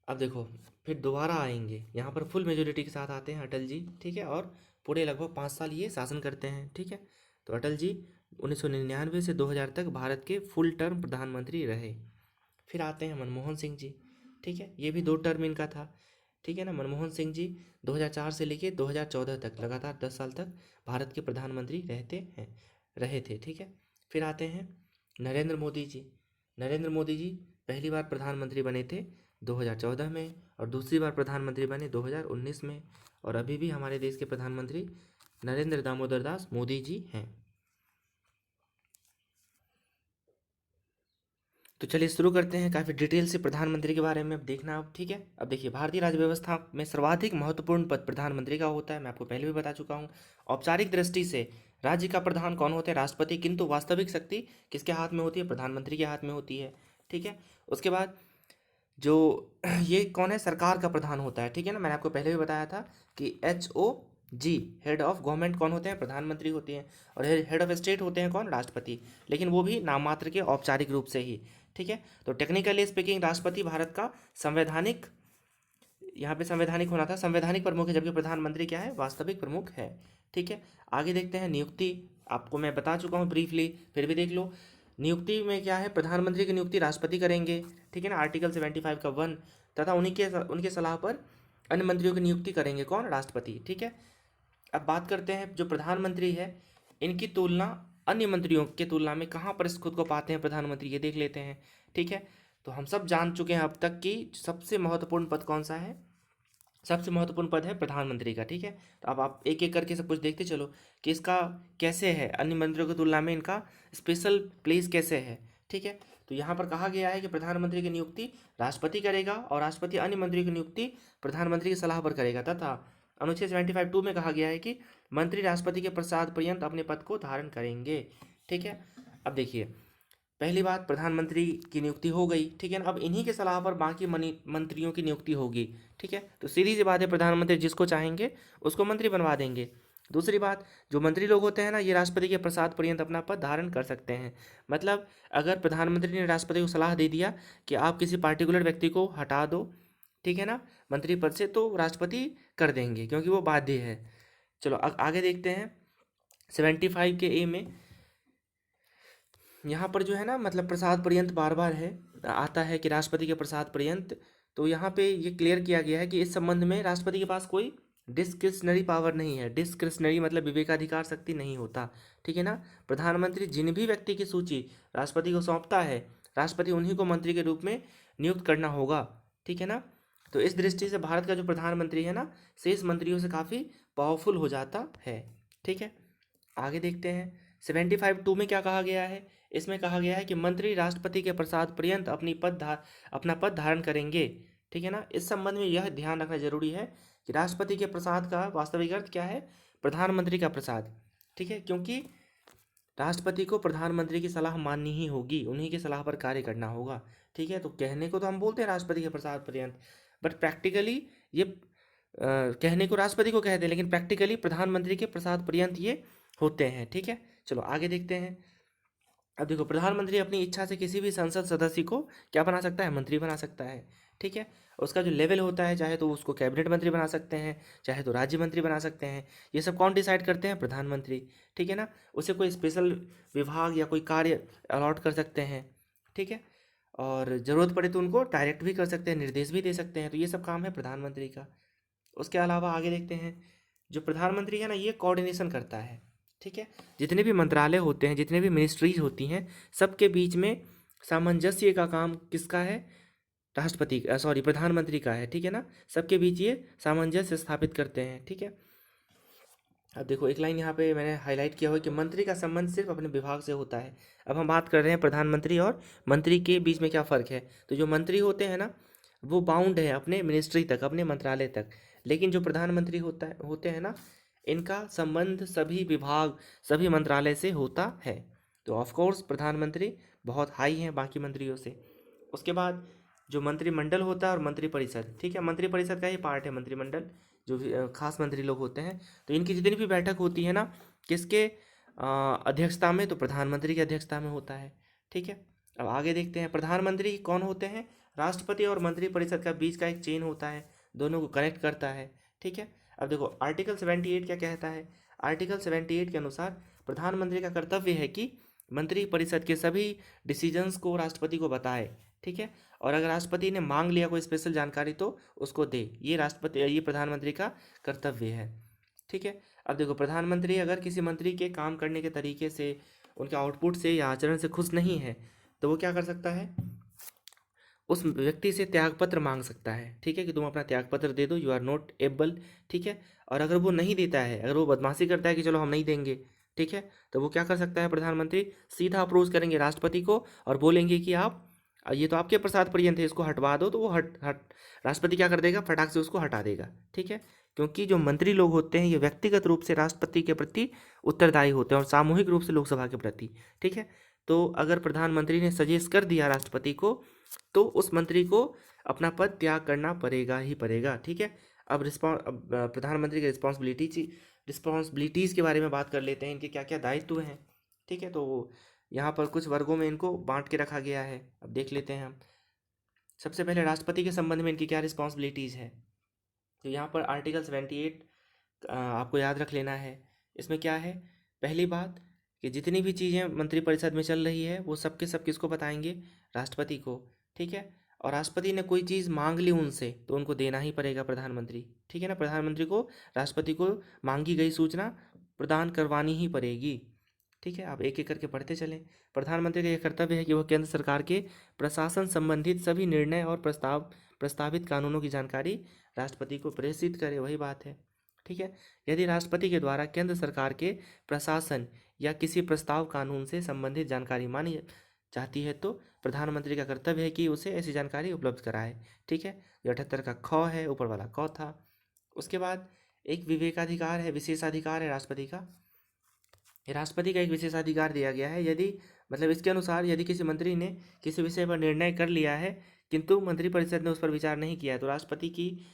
अब देखो, फिर दोबारा आएंगे, यहाँ पर फुल मेजोरिटी के साथ आते हैं अटल जी, ठीक है, और पूरे लगभग 5 साल ये शासन करते हैं, ठीक है। तो अटल जी 1999 से 2000 तक भारत के फुल टर्म प्रधानमंत्री रहे। फिर आते हैं मनमोहन सिंह जी, ठीक है, ये भी 2 टर्म इनका था, ठीक है ना। मनमोहन सिंह जी 2004 से लेके 2014 तक लगातार 10 साल तक भारत के प्रधानमंत्री रहे थे, ठीक है। फिर आते हैं नरेंद्र मोदी जी, नरेंद्र मोदी जी पहली बार प्रधानमंत्री बने थे 2014 में, और दूसरी बार प्रधानमंत्री बने 2019 में, और अभी भी हमारे देश के प्रधानमंत्री नरेंद्र दामोदर दास मोदी जी हैं। तो चलिए शुरू करते हैं काफ़ी डिटेल से प्रधानमंत्री के बारे में अब देखना आप, ठीक है। अब देखिए, भारतीय राज्य व्यवस्था में सर्वाधिक महत्वपूर्ण पद प्रधानमंत्री का होता है, मैं आपको पहले भी बता चुका हूँ। औपचारिक दृष्टि से राज्य का प्रधान कौन होता है, राष्ट्रपति, किंतु वास्तविक शक्ति किसके हाथ में होती है, प्रधानमंत्री के हाथ में होती है, ठीक है। उसके बाद जो ये कौन है, सरकार का प्रधान होता है, ठीक है ना। मैंने आपको पहले भी बताया था कि HOG हेड ऑफ गवर्नमेंट कौन होते हैं, प्रधानमंत्री होते हैं, और हेड ऑफ स्टेट होते हैं कौन, राष्ट्रपति, लेकिन वो भी नाम मात्र के, औपचारिक रूप से ही, ठीक है। तो टेक्निकली स्पीकिंग राष्ट्रपति भारत का संवैधानिक, यहाँ पे संवैधानिक होना था, संवैधानिक प्रमुख है, जबकि प्रधानमंत्री क्या है, वास्तविक प्रमुख है, ठीक है। आगे देखते हैं नियुक्ति, आपको मैं बता चुका हूँ ब्रीफली, फिर भी देख लो। नियुक्ति में क्या है, प्रधानमंत्री की नियुक्ति राष्ट्रपति करेंगे, ठीक है ना, आर्टिकल 75 का 1, तथा उनके सलाह पर अन्य मंत्रियों की नियुक्ति करेंगे कौन, राष्ट्रपति, ठीक है। अब बात करते हैं जो प्रधानमंत्री है, इनकी तुलना अन्य मंत्रियों के तुलना में कहाँ पर इस खुद को पाते हैं प्रधानमंत्री, ये देख लेते हैं, ठीक है। तो हम सब जान चुके हैं अब तक कि सबसे महत्वपूर्ण पद कौन सा है, सबसे महत्वपूर्ण पद है प्रधानमंत्री का, ठीक है। तो अब आप एक एक करके सब कुछ देखते चलो कि इसका कैसे है, अन्य मंत्रियों की तुलना में इनका स्पेशल प्लेस कैसे है, ठीक है। तो यहाँ पर कहा गया है कि प्रधानमंत्री की नियुक्ति राष्ट्रपति करेगा, और राष्ट्रपति अन्य मंत्रियों की नियुक्ति प्रधानमंत्री की सलाह पर करेगा, तथा अनुच्छेद 75(2) में कहा गया है कि मंत्री राष्ट्रपति के प्रसाद पर्यंत अपने पद को धारण करेंगे, ठीक है। अब देखिए, पहली बात, प्रधानमंत्री की नियुक्ति हो गई, ठीक है ना। अब इन्हीं के सलाह पर बाकी मंत्रियों की नियुक्ति होगी, ठीक है। तो सीधी सी बात है, प्रधानमंत्री जिसको चाहेंगे उसको मंत्री बनवा देंगे। दूसरी बात, जो मंत्री लोग होते हैं ना, ये राष्ट्रपति के प्रसाद पर्यंत अपना पद धारण कर सकते हैं। मतलब अगर प्रधानमंत्री ने राष्ट्रपति को सलाह दे दिया कि आप किसी पार्टिकुलर व्यक्ति को हटा दो, ठीक है ना, मंत्री पद से, तो राष्ट्रपति कर देंगे, क्योंकि वो बाध्य है। चलो आगे देखते हैं 75 के ए में, यहाँ पर जो है ना, मतलब प्रसाद पर्यंत बार बार है, आता है कि राष्ट्रपति के प्रसाद पर्यंत, तो यहाँ पे ये क्लियर किया गया है कि इस संबंध में राष्ट्रपति के पास कोई डिस्क्रिशनरी पावर नहीं है, डिस्क्रिशनरी मतलब विवेकाधिकार शक्ति नहीं होता, ठीक है ना। प्रधानमंत्री जिन भी व्यक्ति की सूची राष्ट्रपति को सौंपता है, राष्ट्रपति उन्हीं को मंत्री के रूप में नियुक्त करना होगा, ठीक है ना। तो इस दृष्टि से भारत का जो प्रधानमंत्री है ना, शेष मंत्रियों से काफ़ी पावरफुल हो जाता है, ठीक है। आगे देखते हैं 75(2) में क्या कहा गया है, इसमें कहा गया है कि मंत्री राष्ट्रपति के प्रसाद पर्यंत अपना पद धारण करेंगे, ठीक है ना। इस संबंध में यह ध्यान रखना जरूरी है कि राष्ट्रपति के प्रसाद का वास्तविक अर्थ क्या है, प्रधानमंत्री का प्रसाद, ठीक है, क्योंकि राष्ट्रपति को प्रधानमंत्री की सलाह माननी ही होगी, उन्हीं की सलाह पर कार्य करना होगा, ठीक है। तो कहने को तो हम बोलते हैं राष्ट्रपति के प्रसाद पर्यंत, बट प्रैक्टिकली ये कहने को राष्ट्रपति को कहते हैं, लेकिन प्रैक्टिकली प्रधानमंत्री के प्रसाद पर्यंत ये होते हैं, ठीक है। चलो आगे देखते हैं। अब देखो, प्रधानमंत्री अपनी इच्छा से किसी भी संसद सदस्य को क्या बना सकता है, मंत्री बना सकता है, ठीक है। उसका जो लेवल होता है, चाहे तो उसको कैबिनेट मंत्री बना सकते हैं, चाहे तो राज्य मंत्री बना सकते हैं, ये सब कौन डिसाइड करते हैं, प्रधानमंत्री, ठीक है ना। उसे कोई स्पेशल विभाग या कोई कार्य अलॉट कर सकते हैं, ठीक है। और ज़रूरत पड़े तो उनको डायरेक्ट भी कर सकते हैं, निर्देश भी दे सकते हैं। तो ये सब काम है प्रधानमंत्री का। उसके अलावा आगे देखते हैं, जो प्रधानमंत्री है ना, ये कोऑर्डिनेशन करता है। ठीक है, जितने भी मंत्रालय होते हैं, जितने भी मिनिस्ट्रीज होती हैं, सबके बीच में सामंजस्य का काम किसका है? राष्ट्रपति, सॉरी, प्रधानमंत्री का है। ठीक है ना, सबके बीच ये सामंजस्य स्थापित करते हैं। ठीक है। अब देखो एक लाइन यहाँ पे मैंने हाईलाइट किया हुआ है कि मंत्री का संबंध सिर्फ अपने विभाग से होता है। अब हम बात कर रहे हैं प्रधानमंत्री और मंत्री के बीच में क्या फ़र्क है। तो जो मंत्री होते हैं ना, वो बाउंड है अपने मिनिस्ट्री तक, अपने मंत्रालय तक। लेकिन जो प्रधानमंत्री होते हैं ना, इनका संबंध सभी विभाग, सभी मंत्रालय से होता है। तो ऑफ कोर्स प्रधानमंत्री बहुत हाई हैं बाकी मंत्रियों से। उसके बाद जो मंत्रिमंडल होता है और मंत्रिपरिषद, ठीक है, मंत्रिपरिषद का ही पार्ट है मंत्रिमंडल, जो भी खास मंत्री लोग होते हैं। तो इनकी जितनी भी बैठक होती है ना, किसके अध्यक्षता में? तो प्रधानमंत्री की अध्यक्षता में होता है। ठीक है। अब आगे देखते हैं, प्रधानमंत्री कौन होते हैं? राष्ट्रपति और मंत्रिपरिषद का बीच का एक चेन होता है, दोनों को कनेक्ट करता है। ठीक है। अब देखो आर्टिकल 78 क्या कहता है। आर्टिकल 78 के अनुसार प्रधानमंत्री का कर्तव्य है कि मंत्रिपरिषद के सभी डिसीजंस को राष्ट्रपति को बताए। ठीक है। और अगर राष्ट्रपति ने मांग लिया कोई स्पेशल जानकारी तो उसको दे। ये प्रधानमंत्री का कर्तव्य है। ठीक है। अब देखो प्रधानमंत्री अगर किसी मंत्री के काम करने के तरीके से, उनके आउटपुट से या आचरण से खुश नहीं है, तो वो क्या कर सकता है? उस व्यक्ति से त्यागपत्र मांग सकता है। ठीक है, कि तुम अपना त्यागपत्र दे दो, यू आर नॉट एबल। ठीक है। और अगर वो नहीं देता है, अगर वो बदमाशी करता है कि चलो हम नहीं देंगे, ठीक है, तो वो क्या कर सकता है? प्रधानमंत्री सीधा अप्रोच करेंगे राष्ट्रपति को और बोलेंगे कि आप, ये तो आपके प्रसाद परिजन थे, इसको हटवा दो। तो वो हट हट राष्ट्रपति क्या कर देगा? फटाक से उसको हटा देगा। ठीक है। क्योंकि जो मंत्री लोग होते हैं ये व्यक्तिगत रूप से राष्ट्रपति के प्रति उत्तरदायी होते हैं और सामूहिक रूप से लोकसभा के प्रति। ठीक है। तो अगर प्रधानमंत्री ने सजेस्ट कर दिया राष्ट्रपति को, तो उस मंत्री को अपना पद त्याग करना पड़ेगा ही पड़ेगा। ठीक है। अब प्रधानमंत्री के रिस्पॉन्सिबिलिटीज़ के बारे में बात कर लेते हैं, इनके क्या क्या दायित्व हैं। ठीक है। तो यहाँ पर कुछ वर्गों में इनको बांट के रखा गया है। अब देख लेते हैं हम। सबसे पहले राष्ट्रपति के संबंध में इनकी क्या रिस्पॉन्सिबिलिटीज़ है। तो यहाँ पर आर्टिकल 78 आपको याद रख लेना है। इसमें क्या है? पहली बात कि जितनी भी चीज़ें मंत्रिपरिषद में चल रही है वो सब के सब किसको बताएंगे? राष्ट्रपति को। ठीक है। और राष्ट्रपति ने कोई चीज़ मांग ली उनसे तो उनको देना ही पड़ेगा प्रधानमंत्री। ठीक है ना, प्रधानमंत्री को राष्ट्रपति को मांगी गई सूचना प्रदान करवानी ही पड़ेगी। ठीक है। आप एक एक करके पढ़ते चलें। प्रधानमंत्री का यह कर्तव्य है कि वह केंद्र सरकार के प्रशासन संबंधित सभी निर्णय और प्रस्तावित कानूनों की जानकारी राष्ट्रपति को प्रेषित करे। वही बात है। ठीक है। यदि राष्ट्रपति के द्वारा केंद्र सरकार के प्रशासन या किसी प्रस्ताव कानून से संबंधित जानकारी मानी चाहती है तो प्रधानमंत्री का कर्तव्य है कि उसे ऐसी जानकारी उपलब्ध कराए। ठीक है। जो 78 का ख है, ऊपर वाला क था। उसके बाद एक विवेकाधिकार है, विशेषाधिकार है राष्ट्रपति का। राष्ट्रपति का एक विशेषाधिकार दिया गया है। यदि मतलब इसके अनुसार यदि किसी मंत्री ने किसी विषय पर निर्णय कर लिया है किंतु मंत्रिपरिषद ने उस पर विचार नहीं किया है, तो राष्ट्रपति की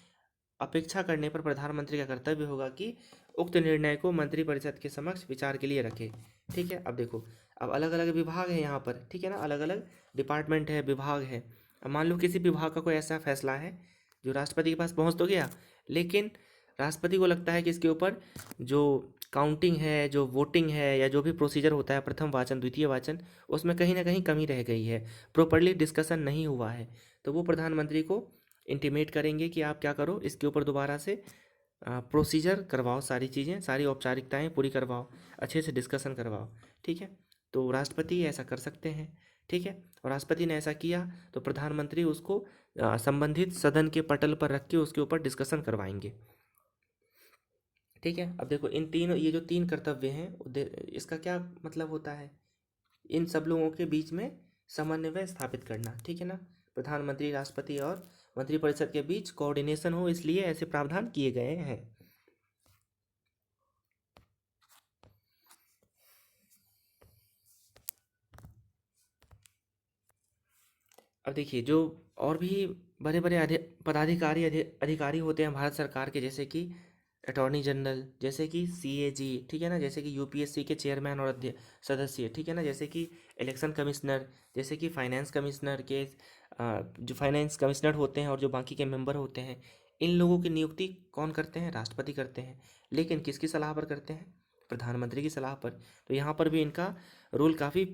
अपेक्षा करने पर प्रधानमंत्री का कर्तव्य होगा कि उक्त निर्णय को मंत्रिपरिषद के समक्ष विचार के लिए रखे। ठीक है। अब देखो, अब अलग अलग विभाग है यहाँ पर। ठीक है ना, अलग अलग डिपार्टमेंट है, विभाग है। अब मान लो किसी विभाग का कोई ऐसा फैसला है जो राष्ट्रपति के पास पहुँच तो गया, लेकिन राष्ट्रपति को लगता है कि इसके ऊपर जो काउंटिंग है, जो वोटिंग है, या जो भी प्रोसीजर होता है, प्रथम वाचन द्वितीय वाचन, उसमें कहीं ना कहीं कमी रह गई है, प्रॉपरली डिस्कशन नहीं हुआ है। तो वो प्रधानमंत्री को इंटीमेट करेंगे कि आप क्या करो, इसके ऊपर दोबारा से प्रोसीजर करवाओ, सारी चीज़ें, सारी औपचारिकताएं पूरी करवाओ, अच्छे से डिस्कशन करवाओ। ठीक है। तो राष्ट्रपति ऐसा कर सकते हैं। ठीक है। और राष्ट्रपति ने ऐसा किया तो प्रधानमंत्री उसको संबंधित सदन के पटल पर रख के उसके ऊपर डिस्कशन करवाएंगे। ठीक है। अब देखो इन तीन, ये जो तीन कर्तव्य हैं, इसका क्या मतलब होता है? इन सब लोगों के बीच में समन्वय स्थापित करना। ठीक है ना, प्रधानमंत्री, राष्ट्रपति और मंत्रिपरिषद के बीच कोऑर्डिनेशन हो, इसलिए ऐसे प्रावधान किए गए हैं। अब देखिए, जो और भी बड़े बड़े पदाधिकारी अधिकारी होते हैं भारत सरकार के, जैसे कि अटॉर्नी जनरल, जैसे कि सीएजी, ठीक है ना, जैसे कि यूपीएससी के चेयरमैन और सदस्य, ठीक है ना, जैसे कि इलेक्शन कमिश्नर, जैसे कि फाइनेंस कमिश्नर के जो फाइनेंस कमिश्नर होते हैं और जो बाकी के मेंबर होते हैं, इन लोगों की नियुक्ति कौन करते हैं? राष्ट्रपति करते हैं। लेकिन किसकी सलाह पर करते हैं? प्रधानमंत्री की सलाह पर। तो यहाँ पर भी इनका रोल काफ़ी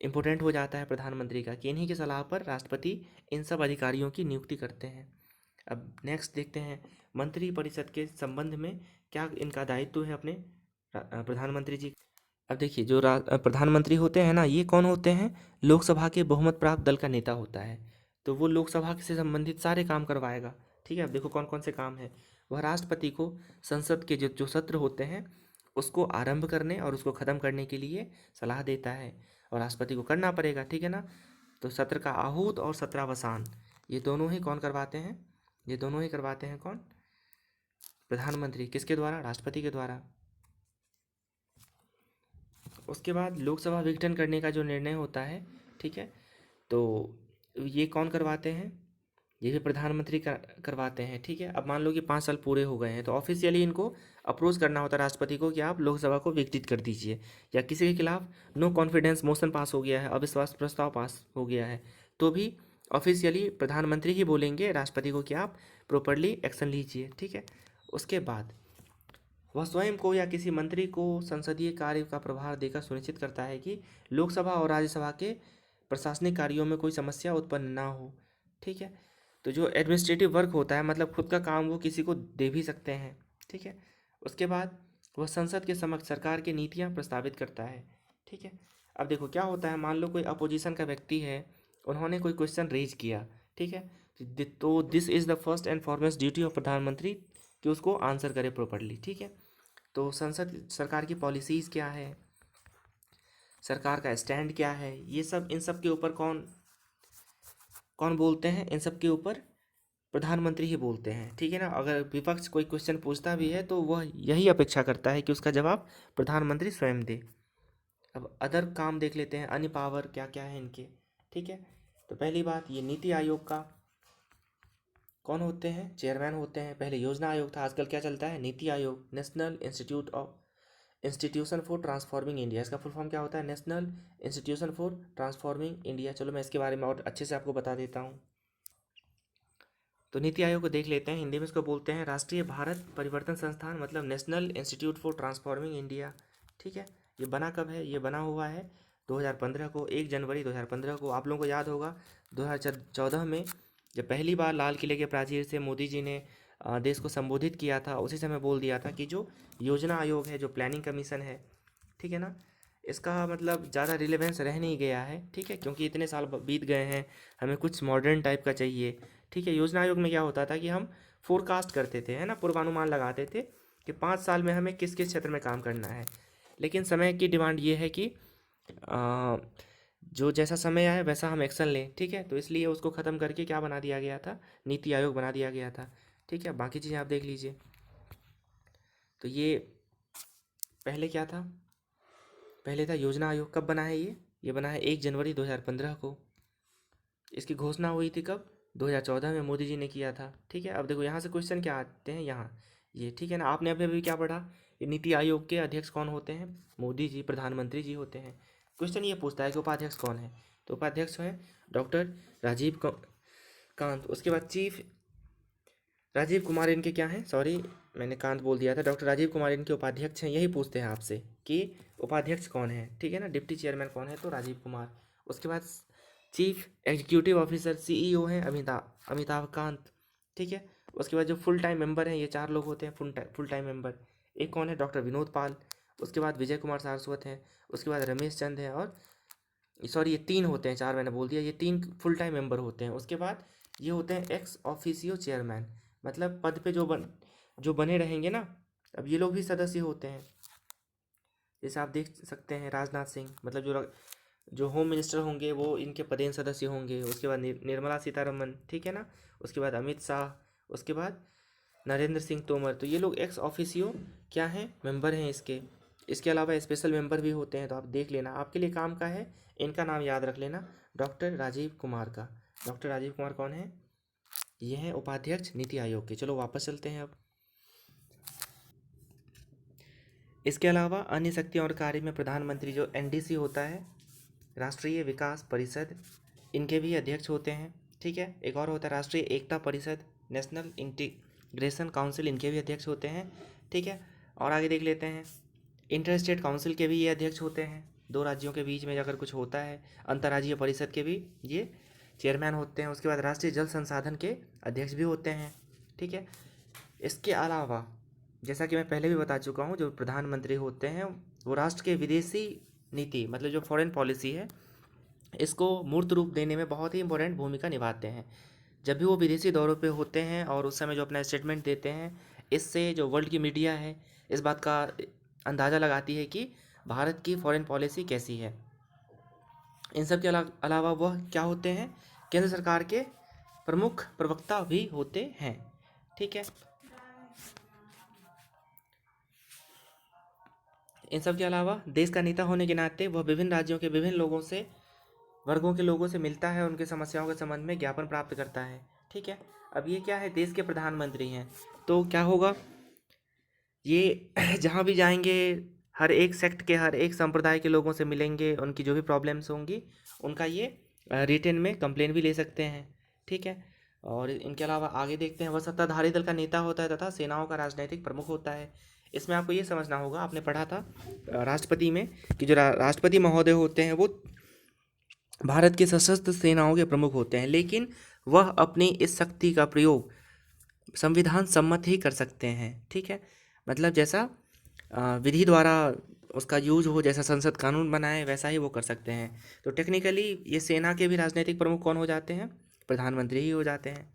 इम्पोर्टेंट हो जाता है प्रधानमंत्री का कि इन्हीं की सलाह पर राष्ट्रपति इन सब अधिकारियों की नियुक्ति करते हैं। अब नेक्स्ट देखते हैं मंत्री परिषद के संबंध में क्या इनका दायित्व है अपने प्रधानमंत्री जी। अब देखिए जो प्रधानमंत्री होते हैं ना, ये कौन होते हैं? लोकसभा के बहुमत प्राप्त दल का नेता होता है। तो वो लोकसभा से संबंधित सारे काम करवाएगा। ठीक है, अब देखो कौन कौन से काम है। वह राष्ट्रपति को संसद के जो जो सत्र होते हैं उसको आरंभ करने और उसको ख़त्म करने के लिए सलाह देता है, और राष्ट्रपति को करना पड़ेगा। ठीक है ना। तो सत्र का आहूत और सत्रावसान ये दोनों ही कौन करवाते हैं? ये दोनों ही करवाते हैं कौन? प्रधानमंत्री। किसके द्वारा? राष्ट्रपति के द्वारा। उसके बाद लोकसभा विघटन करने का जो निर्णय होता है, ठीक है, तो ये कौन करवाते हैं? ये भी प्रधानमंत्री करवाते हैं। ठीक है, अब मान लो कि 5 साल पूरे हो गए हैं तो ऑफिशियली इनको अप्रोच करना होता है राष्ट्रपति को कि आप लोकसभा को विघटित कर दीजिए, या किसी के खिलाफ नो कॉन्फिडेंस मोशन पास हो गया है, अविश्वास प्रस्ताव पास हो गया है, तो भी ऑफिशियली प्रधानमंत्री ही बोलेंगे राष्ट्रपति को कि आप प्रॉपरली एक्शन लीजिए। ठीक है, उसके बाद वह स्वयं को या किसी मंत्री को संसदीय कार्य का प्रभार देकर सुनिश्चित करता है कि लोकसभा और राज्यसभा के प्रशासनिक कार्यों में कोई समस्या उत्पन्न ना हो। ठीक है, तो जो एडमिनिस्ट्रेटिव वर्क होता है, मतलब खुद का काम वो किसी को दे भी सकते हैं। ठीक है, उसके बाद वह संसद के समक्ष सरकार की नीतियाँ प्रस्तावित करता है। ठीक है, अब देखो क्या होता है, मान लो कोई अपोजिशन का व्यक्ति है, उन्होंने कोई क्वेश्चन रेज किया। ठीक है, तो this is the first and foremost duty of प्रधानमंत्री कि उसको आंसर करे प्रॉपरली। ठीक है, तो संसद सरकार की पॉलिसीज़ क्या है, सरकार का स्टैंड क्या है, ये सब इन सब के ऊपर कौन कौन बोलते हैं? इन सब के ऊपर प्रधानमंत्री ही बोलते हैं। ठीक है ना। अगर विपक्ष कोई क्वेश्चन पूछता भी है तो वह यही अपेक्षा करता है कि उसका जवाब प्रधानमंत्री स्वयं दे। अब अदर काम देख लेते हैं, अन्य पावर क्या क्या है इनके। ठीक है, तो पहली बात, ये नीति आयोग का कौन होते हैं? चेयरमैन होते हैं। पहले योजना आयोग था, आजकल क्या चलता है? NITI Aayog. National institution for transforming India, इसका फुल फॉर्म क्या होता है? National institution for transforming India. चलो मैं इसके बारे में और अच्छे से आपको बता देता हूँ। तो नीति आयोग को देख लेते हैं, हिंदी में इसको बोलते हैं राष्ट्रीय भारत परिवर्तन संस्थान, मतलब national institute for transforming India. ठीक है, ये बना कब है? ये बना हुआ है 2015 को, 1 जनवरी 2015 को। आप लोगों को याद होगा 2014 में जब पहली बार लाल किले के प्राचीर से मोदी जी ने देश को संबोधित किया था, उसी समय बोल दिया था कि जो योजना आयोग है, जो प्लानिंग कमीशन है, ठीक है ना, इसका मतलब ज़्यादा रिलेवेंस रह नहीं गया है। ठीक है, क्योंकि इतने साल बीत गए हैं, हमें कुछ मॉडर्न टाइप का चाहिए। ठीक है, योजना आयोग में क्या होता था कि हम फोरकास्ट करते थे, है ना, पूर्वानुमान लगाते थे कि 5 साल में हमें किस किस क्षेत्र में काम करना है। लेकिन समय की डिमांड ये है कि जो जैसा समय आए वैसा हम एक्शन लें। ठीक है, तो इसलिए उसको ख़त्म करके क्या बना दिया गया था? नीति आयोग बना दिया गया था। ठीक है, बाकी चीज़ें आप देख लीजिए। तो ये पहले क्या था? पहले था योजना आयोग। कब बना है ये बना है 1 जनवरी 2015 को। इसकी घोषणा हुई थी कब? 2014 में मोदी जी ने किया था। ठीक है, अब देखो यहाँ से क्वेश्चन क्या आते हैं यहाँ, ये ठीक है ना। आपने अभी अभी क्या पढ़ा? ये नीति आयोग के अध्यक्ष कौन होते हैं? मोदी जी, प्रधानमंत्री जी होते हैं। क्वेश्चन ये पूछता है कि उपाध्यक्ष कौन है, तो उपाध्यक्ष हैं डॉक्टर राजीव कांत। उसके बाद चीफ राजीव कुमार इनके क्या हैं? सॉरी, मैंने कांत बोल दिया था। डॉक्टर राजीव कुमार इनके उपाध्यक्ष हैं। यही पूछते हैं आपसे कि उपाध्यक्ष कौन है। ठीक है ना, डिप्टी चेयरमैन कौन है? तो राजीव कुमार। उसके बाद चीफ एग्जीक्यूटिव ऑफिसर सीईओ हैं अमिताभ कांत। ठीक है, उसके बाद जो फुल टाइम मेंबर हैं, ये 4 लोग होते हैं फुल टाइम मेंबर। एक कौन है? डॉक्टर विनोद पाल। उसके बाद विजय कुमार सारस्वत हैं। उसके बाद रमेश चंद है, और सॉरी ये 3 होते हैं, 4 मैंने बोल दिया, ये 3 फुल टाइम मेंबर होते हैं। उसके बाद ये होते हैं एक्स ऑफिसियो चेयरमैन, मतलब पद पे जो बने रहेंगे ना, अब ये लोग भी सदस्य होते हैं। जैसे आप देख सकते हैं राजनाथ सिंह, मतलब जो होम मिनिस्टर होंगे वो इनके पदेन सदस्य होंगे। उसके बाद निर्मला सीतारमन, ठीक है ना। उसके बाद अमित शाह, उसके बाद नरेंद्र सिंह तोमर। तो ये लोग एक्स ऑफिसियो क्या हैं? मेंबर हैं इसके। इसके अलावा स्पेशल मेंबर भी होते हैं, तो आप देख लेना, आपके लिए काम का है। इनका नाम याद रख लेना, डॉक्टर राजीव कुमार का। डॉक्टर राजीव कुमार कौन है? ये हैं उपाध्यक्ष नीति आयोग के। चलो वापस चलते हैं अब। इसके अलावा अन्य शक्तियों और कार्य में प्रधानमंत्री जो एनडीसी होता है, राष्ट्रीय विकास परिषद, इनके भी अध्यक्ष होते हैं। ठीक है, एक और होता है राष्ट्रीय Ekta Parishad, national integration council, इनके भी अध्यक्ष होते हैं। ठीक है, और आगे देख लेते हैं इंटर स्टेट काउंसिल के भी ये अध्यक्ष होते हैं। दो राज्यों के बीच में अगर कुछ होता है, अंतर्राज्यीय परिषद के भी ये चेयरमैन होते हैं। उसके बाद राष्ट्रीय जल संसाधन के अध्यक्ष भी होते हैं। ठीक है। इसके अलावा जैसा कि मैं पहले भी बता चुका हूँ, जो प्रधानमंत्री होते हैं वो राष्ट्र के विदेशी नीति मतलब जो फॉरेन पॉलिसी है इसको मूर्त रूप देने में बहुत ही इंपॉर्टेंट भूमिका निभाते हैं। जब भी वो विदेशी दौरों पे होते हैं और उस समय जो अपना स्टेटमेंट देते हैं, इससे जो वर्ल्ड की मीडिया है इस बात का अंदाज़ा लगाती है कि भारत की फॉरेन पॉलिसी कैसी है। इन सब के अलावा वह क्या होते हैं, केंद्र सरकार के प्रमुख प्रवक्ता भी होते हैं। ठीक है। इन सब के अलावा देश का नेता होने के नाते वह विभिन्न राज्यों के विभिन्न लोगों से, वर्गों के लोगों से मिलता है, उनकी समस्याओं के संबंध में ज्ञापन प्राप्त करता है। ठीक है। अब ये क्या है, देश के प्रधानमंत्री हैं, तो क्या होगा, ये जहाँ भी जाएंगे हर एक सेक्ट के, हर एक संप्रदाय के लोगों से मिलेंगे, उनकी जो भी प्रॉब्लम्स होंगी उनका ये रिटन में कंप्लेन भी ले सकते हैं। ठीक है। और इनके अलावा आगे देखते हैं, वह सत्ताधारी दल का नेता होता है तथा सेनाओं का राजनीतिक प्रमुख होता है। इसमें आपको ये समझना होगा, आपने पढ़ा था राष्ट्रपति में कि जो राष्ट्रपति महोदय होते हैं वो भारत के सशस्त्र सेनाओं के प्रमुख होते हैं, लेकिन वह अपनी इस शक्ति का प्रयोग संविधान सम्मत ही कर सकते हैं। ठीक है। मतलब जैसा विधि द्वारा उसका यूज हो, जैसा संसद कानून बनाए वैसा ही वो कर सकते हैं। तो टेक्निकली ये सेना के भी राजनीतिक प्रमुख कौन हो जाते हैं, प्रधानमंत्री ही हो जाते हैं।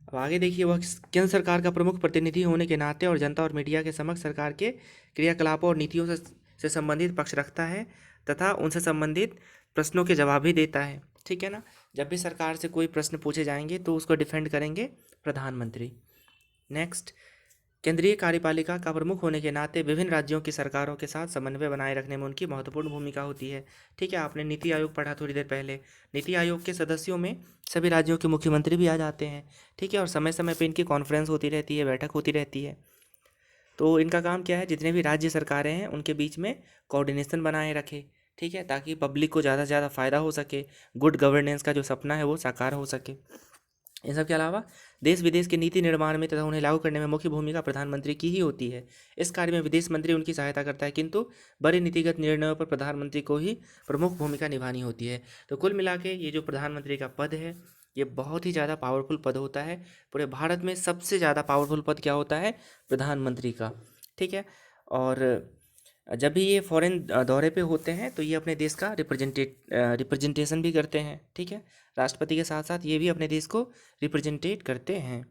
अब आगे देखिए, वह केंद्र सरकार का प्रमुख प्रतिनिधि होने के नाते और जनता और मीडिया के समक्ष सरकार के क्रियाकलापों और नीतियों से संबंधित पक्ष रखता है तथा उनसे संबंधित प्रश्नों के जवाब भी देता है। ठीक है ना। जब भी सरकार से कोई प्रश्न पूछे जाएंगे तो उसको डिफेंड करेंगे प्रधानमंत्री। नेक्स्ट, केंद्रीय कार्यपालिका का प्रमुख होने के नाते विभिन्न राज्यों की सरकारों के साथ समन्वय बनाए रखने में उनकी महत्वपूर्ण भूमिका होती है। ठीक है। आपने नीति आयोग पढ़ा थोड़ी देर पहले। नीति आयोग के सदस्यों में सभी राज्यों के मुख्यमंत्री भी आ जाते हैं। ठीक है। और समय समय पे इनकी कॉन्फ्रेंस होती रहती है, बैठक होती रहती है। तो इनका काम क्या है, जितने भी राज्य सरकारें हैं उनके बीच में कोऑर्डिनेशन बनाए रखे। ठीक है। ताकि पब्लिक को ज़्यादा से ज़्यादा फ़ायदा हो सके, गुड गवर्नेंस का जो सपना है वो साकार हो सके। इन सब के अलावा देश विदेश के नीति निर्माण में तथा उन्हें लागू करने में मुख्य भूमिका प्रधानमंत्री की ही होती है। इस कार्य में विदेश मंत्री उनकी सहायता करता है, किंतु बड़े नीतिगत निर्णयों पर प्रधानमंत्री को ही प्रमुख भूमिका निभानी होती है। तो कुल मिला के ये जो प्रधानमंत्री का पद है ये बहुत ही ज़्यादा पावरफुल पद होता है। पूरे भारत में सबसे ज़्यादा पावरफुल पद क्या होता है, प्रधानमंत्री का। ठीक है। और जब भी ये फॉरेन दौरे पे होते हैं तो ये अपने देश का रिप्रेजेंटेशन भी करते हैं। ठीक है। राष्ट्रपति के साथ साथ ये भी अपने देश को रिप्रेजेंटेट करते हैं।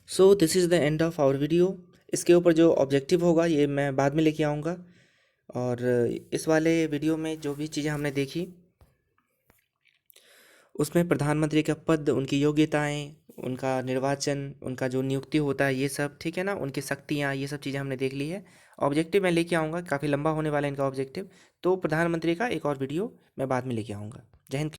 So this is the end of our video. इसके ऊपर जो ऑब्जेक्टिव होगा ये मैं बाद में लेके आऊँगा। और इस वाले वीडियो में जो भी चीज़ें हमने देखी उसमें प्रधानमंत्री का पद, उनकी योग्यताएं, उनका निर्वाचन, उनका जो नियुक्ति होता है ये सब, ठीक है ना, उनकी शक्तियाँ, ये सब चीज़ें हमने देख ली है। ऑब्जेक्टिव मैं लेके आऊँगा, काफ़ी लंबा होने वाला है इनका ऑब्जेक्टिव, तो प्रधानमंत्री का एक और वीडियो मैं बाद में लेके आऊँगा। जय हिंद।